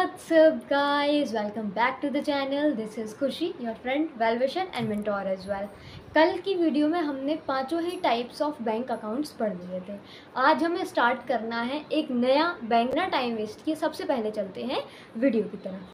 What's up guys, welcome back to the channel. This is खुशी, your friend, well-wisher and mentor as well. कल की video में हमने पांचों ही टाइप्स ऑफ बैंक अकाउंट्स पढ़ लिए थे। आज हमें स्टार्ट करना है एक नया बैंक। ना टाइम वेस्ट किए, सबसे पहले चलते हैं वीडियो की तरफ।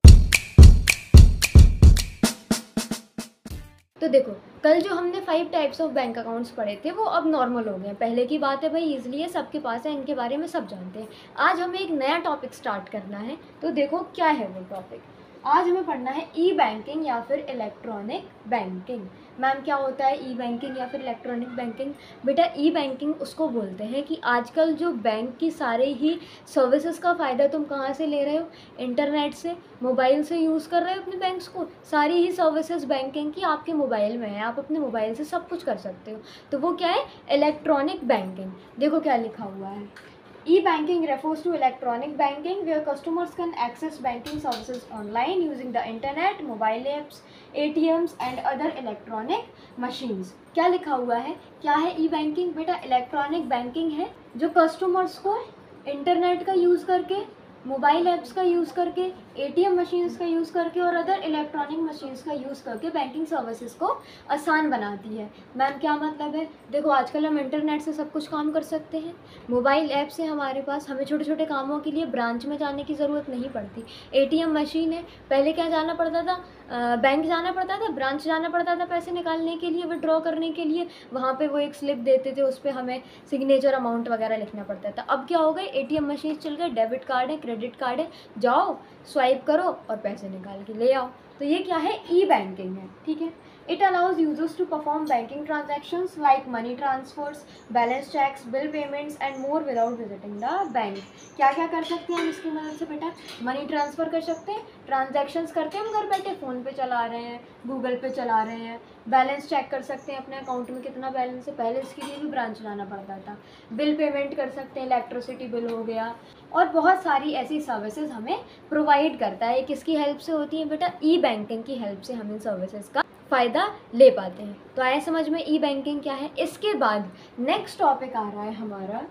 तो देखो, कल जो हमने 5 टाइप्स ऑफ बैंक अकाउंट्स पढ़े थे वो अब नॉर्मल हो गए हैं। पहले की बात है भाई, ईजिली है, सबके पास है, इनके बारे में सब जानते हैं। आज हमें एक नया टॉपिक स्टार्ट करना है। तो देखो क्या है वो टॉपिक। आज हमें पढ़ना है ई बैंकिंग या फिर इलेक्ट्रॉनिक बैंकिंग। मैम क्या होता है ई बैंकिंग या फिर इलेक्ट्रॉनिक बैंकिंग? बेटा ई बैंकिंग उसको बोलते हैं कि आजकल जो बैंक की सारे ही सर्विसेज का फ़ायदा तुम कहाँ से ले रहे हो? इंटरनेट से, मोबाइल से यूज़ कर रहे हो अपने बैंक्स को। सारी ही सर्विसेज बैंकिंग की आपके मोबाइल में है, आप अपने मोबाइल से सब कुछ कर सकते हो। तो वो क्या है? Electronic banking. देखो क्या लिखा हुआ है। E-banking refers to electronic banking where customers can access banking services online using the internet, mobile apps, ATMs and other electronic machines। क्या लिखा हुआ है? क्या है E-banking? बेटा इलेक्ट्रॉनिक बैंकिंग है जो कस्टमर्स को इंटरनेट का यूज़ करके, मोबाइल ऐप्स का यूज़ करके, ATM मशीन्स का यूज़ करके और अदर इलेक्ट्रॉनिक मशीन्स का यूज़ करके बैंकिंग सर्विसेज को आसान बनाती है। मैम क्या मतलब है? देखो आजकल हम इंटरनेट से सब कुछ काम कर सकते हैं। मोबाइल ऐप से हमारे पास हमें छोटे छोटे कामों के लिए ब्रांच में जाने की ज़रूरत नहीं पड़ती। ATM मशीन है, पहले क्या जाना पड़ता था? बैंक जाना पड़ता था, ब्रांच जाना पड़ता था पैसे निकालने के लिए, विड्रॉ करने के लिए। वहाँ पे वो एक स्लिप देते थे, उस पर हमें सिग्नेचर, अमाउंट वगैरह लिखना पड़ता था। अब क्या हो गए? ATM मशीन चल गए, डेबिट कार्ड है, क्रेडिट कार्ड है, जाओ स्वाइप करो और पैसे निकाल के ले आओ। तो ये क्या है? ई बैंकिंग है। ठीक है। It allows users to perform banking transactions like money transfers, balance checks, bill payments and more without visiting the bank। क्या क्या कर सकते हैं हम इसकी मदद से? बेटा मनी ट्रांसफ़र कर सकते हैं, ट्रांजैक्शंस करते हैं हम घर बैठे, फ़ोन पे चला रहे हैं, गूगल पे चला रहे हैं। बैलेंस चेक कर सकते हैं अपने अकाउंट में कितना बैलेंस है, पहले इसके लिए भी ब्रांच जाना पड़ता था। बिल पेमेंट कर सकते हैं, इलेक्ट्रिसिटी बिल हो गया, और बहुत सारी ऐसी सर्विसेज हमें प्रोवाइड करता है। किसकी हेल्प से होती है? बेटा ई बैंकिंग की हेल्प से हम इन सर्विसेज का फ़ायदा ले पाते हैं। तो आए समझ में ई बैंकिंग क्या है। इसके बाद नेक्स्ट टॉपिक आ रहा है हमारा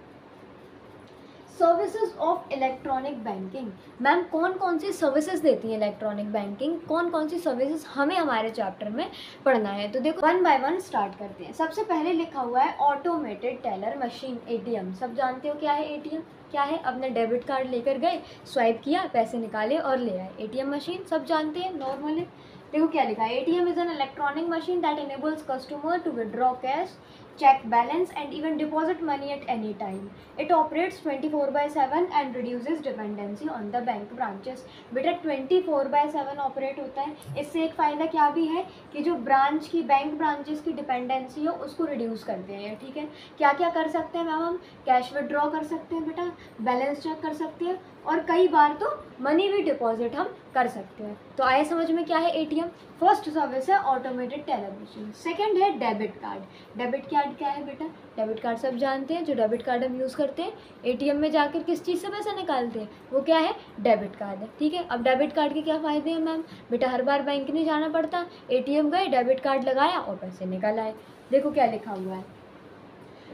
services of electronic banking. Ma'am कौन कौन सी सर्विसेज देती है इलेक्ट्रॉनिक बैंकिंग? कौन कौन सी सर्विसेज हमें हमारे चैप्टर में पढ़ना है? तो देखो वन बाय वन स्टार्ट करते हैं। सबसे पहले लिखा हुआ है ऑटोमेटेड टेलर मशीन, ATM। सब जानते हो क्या है ATM? क्या है? अपने डेबिट कार्ड लेकर गए, स्वाइप किया, पैसे निकाले और ले आए। ATM मशीन सब जानते हैं नॉर्मली। देखो क्या लिखा है। ATM is an electronic machine that enables customer to withdraw cash, check balance and even deposit money at any time. It operates 24/7 and reduces dependency on the bank branches। बेटा 24/7 operate होता है। इससे एक फ़ायदा क्या भी है कि जो ब्रांच की, बैंक ब्रांचेस की डिपेंडेंसी हो उसको रिड्यूस करते हैं। ठीक है। क्या क्या कर सकते हैं मैम? हम कैश विड्रॉ कर सकते हैं बेटा, बैलेंस चेक कर सकते हैं और कई बार तो मनी भी डिपॉजिट हम कर सकते हैं। तो आए समझ में क्या है ATM? फर्स्ट सर्विस है ऑटोमेटेड टेलर मशीन। सेकंड है डेबिट कार्ड। डेबिट कार्ड क्या है बेटा? डेबिट कार्ड सब जानते हैं। जो डेबिट कार्ड हम यूज़ करते हैं ATM में जाकर किस चीज़ से पैसा निकालते हैं, वो क्या है? डेबिट कार्ड है। ठीक है। अब डेबिट कार्ड के क्या फ़ायदे हैं मैम? बेटा हर बार बैंक नहीं जाना पड़ता, ATM गए, डेबिट कार्ड लगाया और पैसे निकल आए। देखो क्या लिखा हुआ है।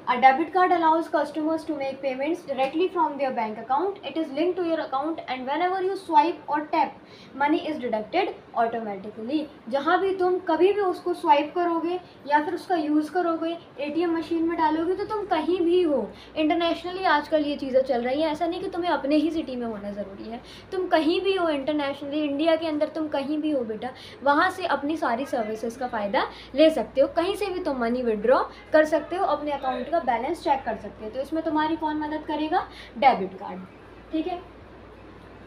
A debit card allows customers to make payments directly from their bank account. It is linked to your account and whenever you swipe or tap, money is deducted automatically। जहाँ भी तुम कभी भी उसको स्वाइप करोगे या फिर उसका यूज़ करोगे, ATM मशीन में डालोगे, तो तुम कहीं भी हो, इंटरनेशनली आजकल ये चीज़ें चल रही हैं। ऐसा नहीं कि तुम्हें अपने ही सिटी में होना ज़रूरी है, तुम कहीं भी हो इंटरनेशनली, इंडिया के अंदर तुम कहीं भी हो बेटा, वहाँ से अपनी सारी सर्विसेज का फ़ायदा ले सकते हो। कहीं से भी तुम मनी विड्रॉ कर सकते हो, अपने अकाउंट का बैलेंस चेक कर सकते हैं। तो इसमें तुम्हारी कौन मदद करेगा? Debit card. ठीक है।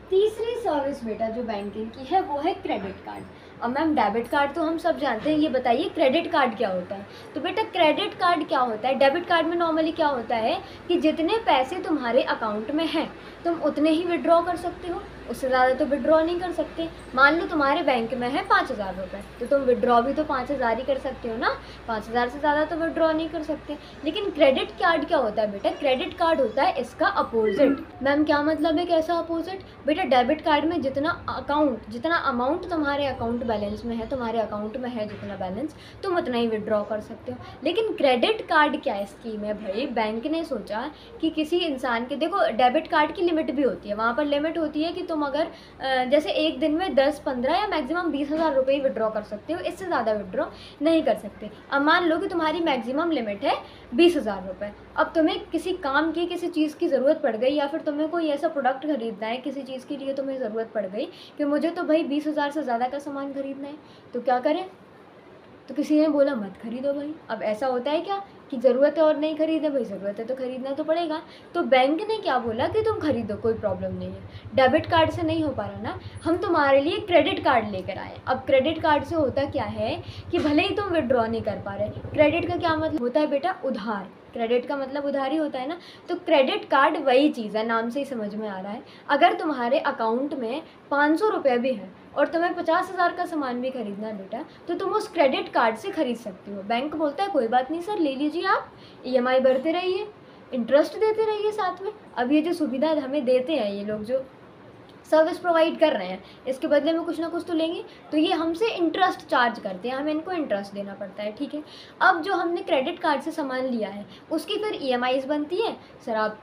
तीसरी सर्विस बेटा जो बैंकिंग की है वो है क्रेडिट कार्ड। अब मैम डेबिट कार्ड तो हम सब जानते हैं, ये बताइए क्रेडिट कार्ड क्या होता है? तो बेटा क्रेडिट कार्ड क्या होता है? डेबिट कार्ड में नॉर्मली क्या होता है कि जितने पैसे तुम्हारे अकाउंट में हैं तुम उतने ही विड्रॉ कर सकते हो, उससे ज़्यादा तो विड्रॉ नहीं कर सकते। मान लो तुम्हारे बैंक में है 5,000 रुपये, तो तुम विड्रॉ भी तो 5,000 ही कर सकते हो ना, 5,000 से ज़्यादा तो विड्रॉ नहीं कर सकते। लेकिन क्रेडिट कार्ड क्या होता है बेटा? क्रेडिट कार्ड होता है इसका अपोजिट। मैम क्या मतलब है, कैसा अपोजिट? बेटा डेबिट कार्ड में जितना अमाउंट तुम्हारे अकाउंट बैलेंस में है, तुम्हारे अकाउंट में है जितना बैलेंस, तुम उतना ही विड्रॉ कर सकते हो। लेकिन क्रेडिट कार्ड क्या स्कीम है भाई? बैंक ने सोचा कि किसी इंसान के, देखो डेबिट कार्ड की लिमिट भी होती है, वहाँ पर लिमिट होती है कि तुम अगर जैसे एक दिन में 10-15 या मैक्सिमम 20,000 रुपये ही विड्रॉ कर सकते हो, इससे ज़्यादा विड्रॉ नहीं कर सकते। अब मान लो कि तुम्हारी मैक्सिमम लिमिट है 20,000 रुपये। अब तुम्हें किसी काम की किसी चीज़ की ज़रूरत पड़ गई, या फिर तुम्हें कोई ऐसा प्रोडक्ट खरीदना है, किसी चीज़ के लिए तुम्हें ज़रूरत पड़ गई कि मुझे तो भाई 20,000 से ज़्यादा का सामान खरीदना है, तो क्या करें? तो किसी ने बोला मत खरीदो भाई। अब ऐसा होता है क्या कि ज़रूरत है और नहीं खरीदे? भाई ज़रूरत है तो खरीदना तो पड़ेगा। तो बैंक ने क्या बोला कि तुम खरीदो, कोई प्रॉब्लम नहीं है। डेबिट कार्ड से नहीं हो पा रहा ना, हम तुम्हारे लिए क्रेडिट कार्ड लेकर आए। अब क्रेडिट कार्ड से होता क्या है कि भले ही तुम विड्रॉ नहीं कर पा रहे, क्रेडिट का क्या मतलब होता है बेटा? उधार। क्रेडिट का मतलब उधार ही होता है ना। तो क्रेडिट कार्ड वही चीज़ है, नाम से ही समझ में आ रहा है। अगर तुम्हारे अकाउंट में 500 रुपये भी है और तुम्हें 50,000 का सामान भी खरीदना है बेटा, तो तुम उस क्रेडिट कार्ड से खरीद सकते हो। बैंक बोलता है कोई बात नहीं सर, ले लीजिए, आप EMI भरते रहिए, इंटरेस्ट देते रहिए साथ में। अब ये जो सुविधा हमें देते हैं ये लोग, जो सर्विस प्रोवाइड कर रहे हैं, इसके बदले में कुछ ना कुछ तो लेंगे, तो ये हमसे इंटरेस्ट चार्ज करते हैं, हमें इनको इंटरेस्ट देना पड़ता है, ठीक है। अब जो हमने क्रेडिट कार्ड से सामान लिया है उसकी फिर EMIs बनती है, सर आप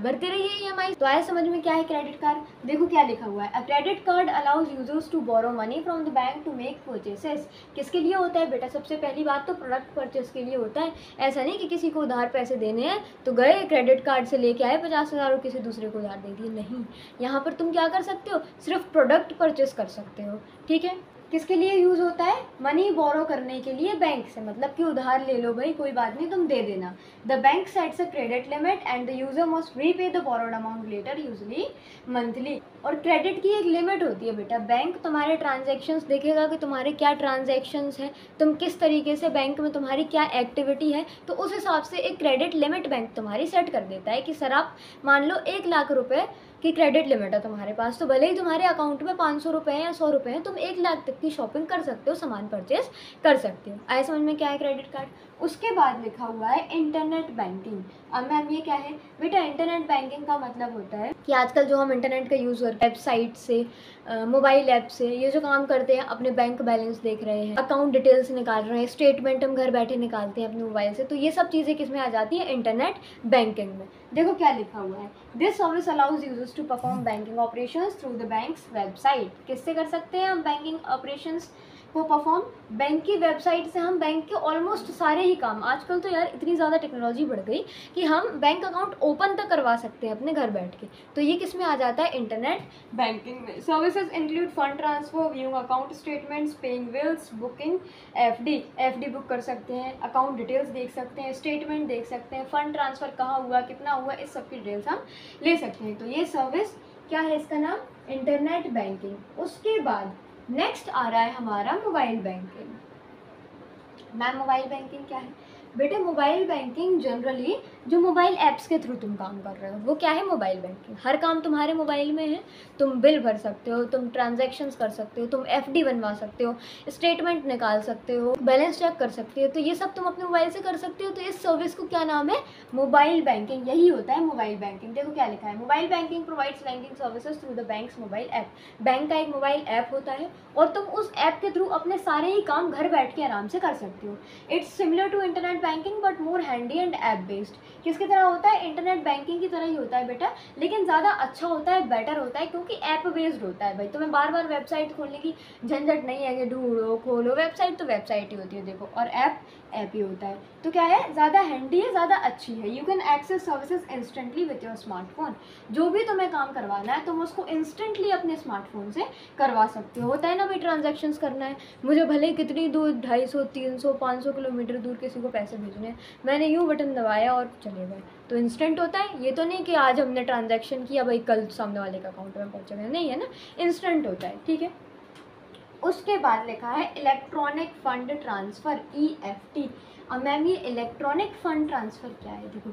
भरते रहिए EMI। तो आया समझ में क्या है क्रेडिट कार्ड? देखो क्या लिखा हुआ है, a credit card allows users to borrow money from the bank to make purchases. किसके लिए होता है बेटा? सबसे पहली बात तो प्रोडक्ट परचेस के लिए होता है। ऐसा नहीं कि किसी को उधार पैसे देने हैं तो गए क्रेडिट कार्ड से लेके आए 50,000 और किसी दूसरे को उधार दे दिए, नहीं। यहाँ पर तुम क्या कर सकते हो? सिर्फ प्रोडक्ट परचेस कर सकते हो, ठीक है। किसके लिए यूज़ होता है? मनी बोरो करने के लिए बैंक से, मतलब कि उधार ले लो भाई, कोई बात नहीं तुम दे देना। The bank sets a credit limit and the user must repay the borrowed amount later, usually monthly. और क्रेडिट की एक लिमिट होती है बेटा। बैंक तुम्हारे ट्रांजैक्शंस देखेगा कि तुम्हारे क्या ट्रांजैक्शंस हैं, तुम किस तरीके से बैंक में तुम्हारी क्या एक्टिविटी है, तो उस हिसाब से एक क्रेडिट लिमिट बैंक तुम्हारी सेट कर देता है कि सर आप मान लो 1,00,000 रुपये की क्रेडिट लिमिट है तुम्हारे पास, तो भले ही तुम्हारे अकाउंट में 500 रुपये या 100 रुपये हैं, तुम 1,00,000 तक की शॉपिंग कर सकते हो, सामान परचेस कर सकते हो। आए समझ में क्या है क्रेडिट कार्ड? उसके बाद लिखा हुआ है इंटरनेट बैंकिंग। अब मैम ये क्या है बेटा? इंटरनेट बैंकिंग का मतलब होता है कि आजकल जो हम इंटरनेट का यूज़ करते हैं, वेबसाइट से, मोबाइल ऐप से, ये जो काम करते हैं, अपने बैंक बैलेंस देख रहे हैं, अकाउंट डिटेल्स निकाल रहे हैं, स्टेटमेंट हम घर बैठे निकालते हैं अपने मोबाइल से, तो ये सब चीज़ें किस में आ जाती हैं? इंटरनेट बैंकिंग में। देखो क्या लिखा हुआ है, this service allows users to perform banking operations through the bank's website. किससे कर सकते हैं हम बैंकिंग ऑपरेशंस को परफॉर्म? बैंक की वेबसाइट से हम बैंक के ऑलमोस्ट सारे ही काम, आजकल तो यार इतनी ज़्यादा टेक्नोलॉजी बढ़ गई कि हम बैंक अकाउंट ओपन तक करवा सकते हैं अपने घर बैठ के, तो ये किस में आ जाता है? इंटरनेट बैंकिंग में। Services include fund transfer, viewing account statements, paying bills, booking FD book कर सकते हैं, अकाउंट डिटेल्स देख सकते हैं, स्टेटमेंट देख सकते हैं, फंड ट्रांसफ़र कहाँ हुआ, कितना हुआ, इस सब की डिटेल्स हम ले सकते हैं। तो ये सर्विस क्या है? इसका नाम इंटरनेट बैंकिंग। उसके बाद नेक्स्ट आ रहा है हमारा mobile banking. Ma'am mobile banking क्या है बेटे? मोबाइल बैंकिंग जनरली जो मोबाइल ऐप्स के थ्रू तुम काम कर रहे हो वो क्या है? Mobile banking. हर काम तुम्हारे मोबाइल में है, तुम बिल भर सकते हो, तुम ट्रांजैक्शंस कर सकते हो, तुम FD बनवा सकते हो, स्टेटमेंट निकाल सकते हो, बैलेंस चेक कर सकते हो, तो ये सब तुम अपने मोबाइल से कर सकते हो। तो इस सर्विस को क्या नाम है? Mobile banking. यही होता है मोबाइल बैंकिंग। देखो क्या लिखा है, mobile banking provides banking services through the banks mobile app. Bank का एक मोबाइल ऐप होता है और तुम उस ऐप के थ्रू अपने सारे ही काम घर बैठ के आराम से कर सकते हो। It's similar to internet banking but more handy and app based. किसकी तरह होता है? इंटरनेट बैंकिंग की तरह ही होता है बेटा, लेकिन ज़्यादा अच्छा होता है, बेटर होता है, क्योंकि ऐप बेस्ड होता है भाई। तुम्हें बार बार वेबसाइट खोलने की झंझट नहीं है कि ढूंढो खोलो, वेबसाइट तो वेबसाइट ही होती है देखो, और ऐप ही होता है। तो क्या है? ज़्यादा हैंडी है, ज़्यादा अच्छी है। You can access services instantly with your smartphone. जो भी तुम्हें काम करवाना है तुम उसको इंस्टेंटली अपने स्मार्टफोन से करवा सकते हो। होता है ना भाई, ट्रांजैक्शंस करना है, मुझे भले कितनी दूर 250, 300, 500 किलोमीटर दूर किसी को पैसे भेजने हैं, मैंने यूँ बटन दबाया और चले गए, तो इंस्टेंट होता है। ये तो नहीं कि आज हमने ट्रांजैक्शन किया भाई कल सामने वाले का अकाउंट में पहुँचेगा, नहीं है ना, इंस्टेंट होता है, ठीक है। उसके बाद लिखा है इलेक्ट्रॉनिक फंड ट्रांसफ़र EFT। अब मैम ये इलेक्ट्रॉनिक फंड ट्रांसफ़र क्या है? देखो,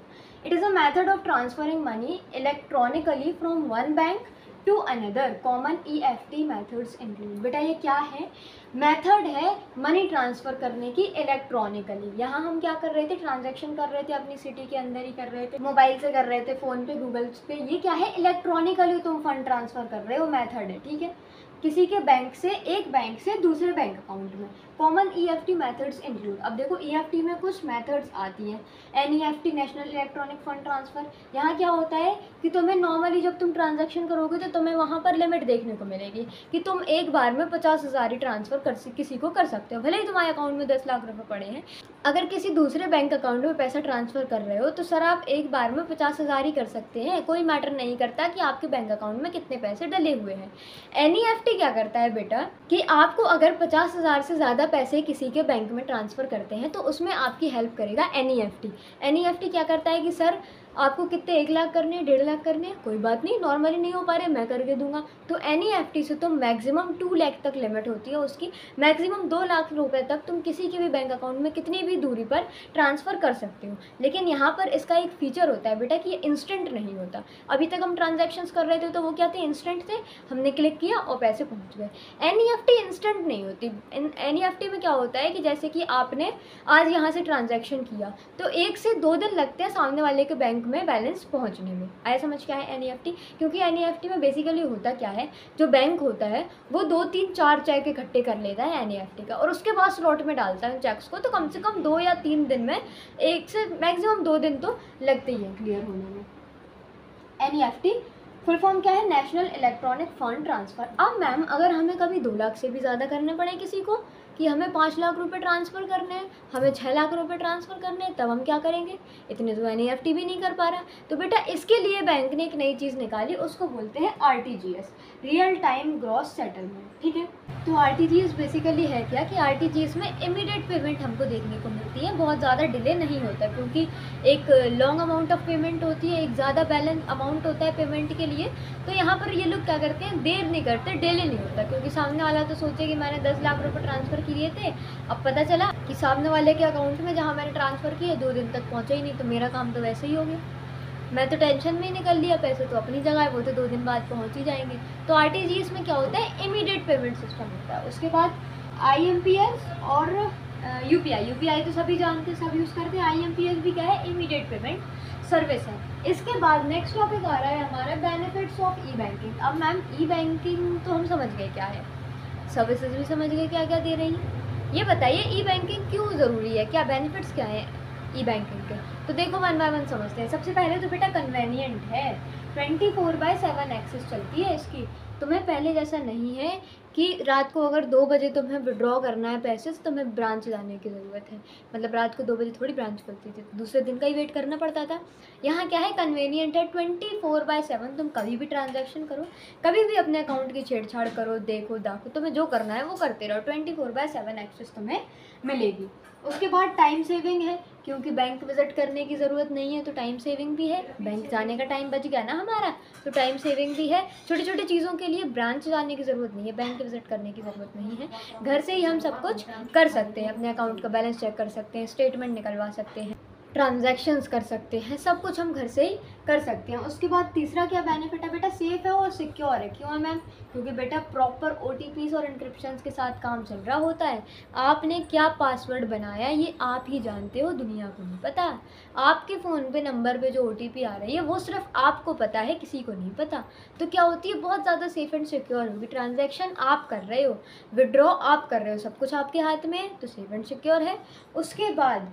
it is a method of transferring money electronically from one bank to another. Common EFT methods include. बेटा ये क्या है? मेथड है मनी ट्रांसफ़र करने की इलेक्ट्रॉनिकली। यहाँ हम क्या कर रहे थे? ट्रांजैक्शन कर रहे थे, अपनी सिटी के अंदर ही कर रहे थे, मोबाइल से कर रहे थे, फ़ोन पे, गूगल पे। ये क्या है? इलेक्ट्रॉनिकली तुम फंड ट्रांसफ़र कर रहे हो, मेथड है, ठीक है। किसी के बैंक से, एक बैंक से दूसरे बैंक अकाउंट में। कॉमन EFT मेथड्स इंक्लूड, अब देखो EFT में कुछ मेथड्स आती हैं। NEFT national electronic fund transfer, यहाँ क्या होता है कि तुम्हें नॉर्मली जब तुम ट्रांजैक्शन करोगे तो तुम्हें वहाँ पर लिमिट देखने को मिलेगी कि तुम एक बार में 50,000 ही ट्रांसफ़र किसी को कर सकते हो, भले ही तुम्हारे अकाउंट में 10 लाख रुपये पड़े हैं। अगर किसी दूसरे बैंक अकाउंट में पैसा ट्रांसफ़र कर रहे हो तो सर आप एक बार में 50,000 ही कर सकते हैं, कोई मैटर नहीं करता कि आपके बैंक अकाउंट में कितने पैसे डले हुए हैं। NEFT क्या करता है बेटा कि आपको अगर 50,000 से ज़्यादा पैसे किसी के बैंक में ट्रांसफ़र करते हैं तो उसमें आपकी हेल्प करेगा NEFT। NEFT क्या करता है कि सर आपको कितने 1 लाख करने हैं, 1.5 लाख करने हैं, कोई बात नहीं, नॉर्मली नहीं हो पा रहे, मैं करके दूंगा। तो NEFT से तो मैक्सिमम 2 लाख तक लिमिट होती है उसकी, मैक्सिमम 2 लाख रुपए तक तुम किसी के भी बैंक अकाउंट में कितनी भी दूरी पर ट्रांसफ़र कर सकते हो। लेकिन यहाँ पर इसका एक फ़ीचर होता है बेटा कि ये इंस्टेंट नहीं होता। अभी तक हम ट्रांजेक्शन्स कर रहे थे तो वो क्या थे, इंस्टेंट थे, हमने क्लिक किया और पैसे पहुँच गए। NEFT इंस्टेंट नहीं होती। NEFT में क्या होता है कि जैसे कि आपने आज यहाँ से ट्रांजेक्शन किया तो 1 से 2 दिन लगते हैं सामने वाले के बैंक में बैलेंस पहुंचने में। आया समझ क्या है NEFT? क्योंकि NEFT में बेसिकली होता क्या है, जो बैंक होता है वो 2, 3, 4 चेक इकट्ठे कर लेता है NEFT का और उसके बाद स्लॉट में डालता है चेक्स को, तो कम से कम 2 या 3 दिन में, 1 से मैक्सिमम 2 दिन तो लगते ही हैं क्लियर होने में। NEFT फुल फॉर्म क्या है, नेशनल इलेक्ट्रॉनिक फंड ट्रांसफ़र। अब मैम अगर हमें कभी 2 लाख से भी ज़्यादा करने पड़े किसी को, कि हमें 5 लाख रुपए ट्रांसफ़र करने हैं, हमें 6 लाख रुपए ट्रांसफ़र करने हैं, तब हम क्या करेंगे, इतने तो NEFT भी नहीं कर पा रहा। तो बेटा इसके लिए बैंक ने एक नई चीज़ निकाली, उसको बोलते हैं RTGS, real time gross settlement, ठीक है। तो RTGS बेसिकली है क्या कि RTGS में इमीडिएट पेमेंट हमको देखने को मिलती है, बहुत ज़्यादा डिले नहीं होता क्योंकि एक लॉन्ग अमाउंट ऑफ पेमेंट होती है, एक ज़्यादा बैलेंस अमाउंट होता है पेमेंट के लिए। तो यहाँ पर ये लोग क्या करते हैं, देर नहीं करते, डिले नहीं होता, क्योंकि सामने वाला तो सोचे कि मैंने 10 लाख रुपये ट्रांसफ़र किए थे, अब पता चला कि सामने वाले के अकाउंट में जहाँ मैंने ट्रांसफ़र किए 2 दिन तक पहुँचे ही नहीं, तो मेरा काम तो वैसे ही हो गया, मैं तो टेंशन में ही निकल लिया, पैसे तो अपनी जगह है, वो तो 2 दिन बाद पहुँच ही जाएंगे। तो RTGS में क्या होता है, इमीडिएट पेमेंट सिस्टम होता है। उसके बाद IMPS और UPI तो सभी जानते हैं, सब यूज़ करते हैं। IMPS भी क्या है, इमीडिएट पेमेंट सर्विस है। इसके बाद नेक्स्ट टॉपिक आ रहा है हमारा बेनिफिट्स ऑफ ई-बैंकिंग। अब मैम ई-बैंकिंग तो हम समझ गए क्या है, सर्विसेज भी समझ गए क्या क्या दे रही है। ये बताइए ई-बैंकिंग क्यों ज़रूरी है, क्या बेनिफिट्स क्या हैं ई-बैंकिंग के। तो देखो 1 बाय 1 समझते हैं। सबसे पहले तो बेटा कन्वेनियंट है, 24/7 एक्सेस चलती है इसकी। तुम्हें पहले जैसा नहीं है कि रात को अगर 2 बजे तुम्हें विड्रॉ करना है पैसे तो तुम्हें ब्रांच जाने की ज़रूरत है, मतलब रात को 2 बजे थोड़ी ब्रांच खुलती थी, दूसरे दिन का ही वेट करना पड़ता था। यहाँ क्या है, कन्वेनियंट है, 24/7 तुम कभी भी ट्रांजैक्शन करो, कभी भी अपने अकाउंट की छेड़छाड़ करो, देखो दाखो, तुम्हें जो करना है वो करते रहो, 24/7 एक्सेस तुम्हें मिलेगी। उसके बाद टाइम सेविंग है, क्योंकि बैंक विज़िट करने की ज़रूरत नहीं है तो टाइम सेविंग भी है, बैंक जाने का टाइम बच गया ना हमारा, तो टाइम सेविंग भी है। छोटी छोटी चीज़ों के लिए ब्रांच जाने की ज़रूरत नहीं है, बैंक विज़िट करने की ज़रूरत नहीं है, घर से ही हम सब कुछ कर सकते हैं, अपने अकाउंट का बैलेंस चेक कर सकते हैं, स्टेटमेंट निकलवा सकते हैं, ट्रांजैक्शंस कर सकते हैं, सब कुछ हम घर से ही कर सकते हैं। उसके बाद तीसरा क्या बेनिफिट है बेटा, सेफ़ है और सिक्योर है। क्यों है मैम, क्योंकि बेटा प्रॉपर OTPs और इंक्रिप्शंस के साथ काम चल रहा होता है। आपने क्या पासवर्ड बनाया ये आप ही जानते हो, दुनिया को नहीं पता। आपके फ़ोन पे नंबर पे जो OTP आ रही है वो सिर्फ आपको पता है, किसी को नहीं पता। तो क्या होती है, बहुत ज़्यादा सेफ़ एंड सिक्योर होगी। ट्रांजैक्शन आप कर रहे हो, विड्रॉ आप कर रहे हो, सब कुछ आपके हाथ में है, तो सेफ़ एंड सिक्योर है। उसके बाद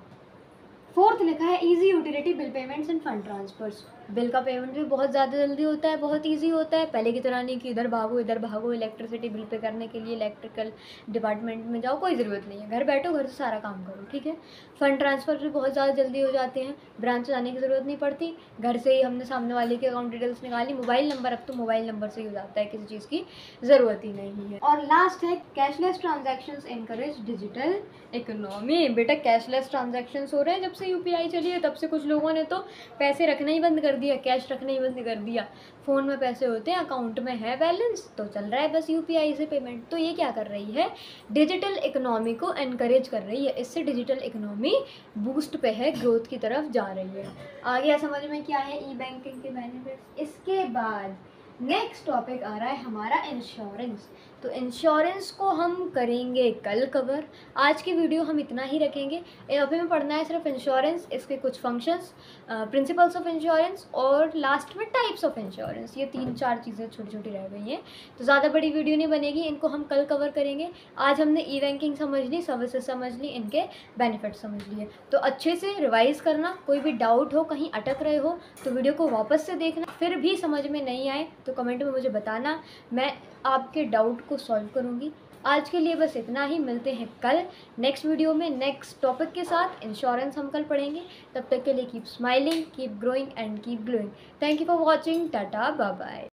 4th लिखा है easy utility bill payments and fund transfers. Bill का पेमेंट भी बहुत ज़्यादा जल्दी होता है, बहुत इजी होता है, पहले की तरह नहीं कि इधर भागो इलेक्ट्रिसिटी बिल पे करने के लिए इलेक्ट्रिकल डिपार्टमेंट में जाओ, कोई ज़रूरत नहीं है, घर बैठो, घर से सारा काम करो, ठीक है। फ़ंड ट्रांसफ़र भी बहुत ज़्यादा जल्दी हो जाते हैं, ब्रांच जाने की ज़रूरत नहीं पड़ती, घर से ही हमने सामने वाले की अकाउंट डिटेल्स निकाली, मोबाइल नंबर, अब तो मोबाइल नंबर से ही हो जाता है, किसी चीज़ की ज़रूरत ही नहीं है। और लास्ट है cashless transactions encourage digital economy. बेटा कैशलेस ट्रांजैक्शंस हो रहे हैं जब से UPI चली है, तब से कुछ लोगों ने तो पैसे रखना ही बंद कर दिया, कैश रखना ही बंद कर दिया। फ़ोन में पैसे होते हैं, अकाउंट में है बैलेंस, तो चल रहा है बस UPI से पेमेंट। तो ये क्या कर रही है, डिजिटल इकोनॉमी को एनकरेज कर रही है, इससे डिजिटल इकोनॉमी बूस्ट पे है, ग्रोथ की तरफ जा रही है। आ गया समझ में क्या है ई बैंकिंग के बेनिफिट्स। इसके बाद नेक्स्ट टॉपिक आ रहा है हमारा इंश्योरेंस। तो इंश्योरेंस को हम करेंगे कल कवर। आज की वीडियो हम इतना ही रखेंगे। अभी में पढ़ना है सिर्फ इंश्योरेंस, इसके कुछ फंक्शंस, प्रिंसिपल्स ऑफ इंश्योरेंस और लास्ट में टाइप्स ऑफ इंश्योरेंस। ये 3-4 चीज़ें छोटी छोटी रह गई हैं, तो ज़्यादा बड़ी वीडियो नहीं बनेगी, इनको हम कल कवर करेंगे। आज हमने ई बैंकिंग समझ ली, सर्विसेज समझ ली, इनके बेनिफिट समझ लिए। तो अच्छे से रिवाइज करना, कोई भी डाउट हो, कहीं अटक रहे हो तो वीडियो को वापस से देखना, फिर भी समझ में नहीं आए तो कमेंट में मुझे बताना, मैं आपके डाउट को सॉल्व करूँगी। आज के लिए बस इतना ही, मिलते हैं कल नेक्स्ट वीडियो में नेक्स्ट टॉपिक के साथ। इंश्योरेंस हम कल पढ़ेंगे। तब तक के लिए keep smiling, keep growing and keep glowing. Thank you for watching. Tata, bye bye.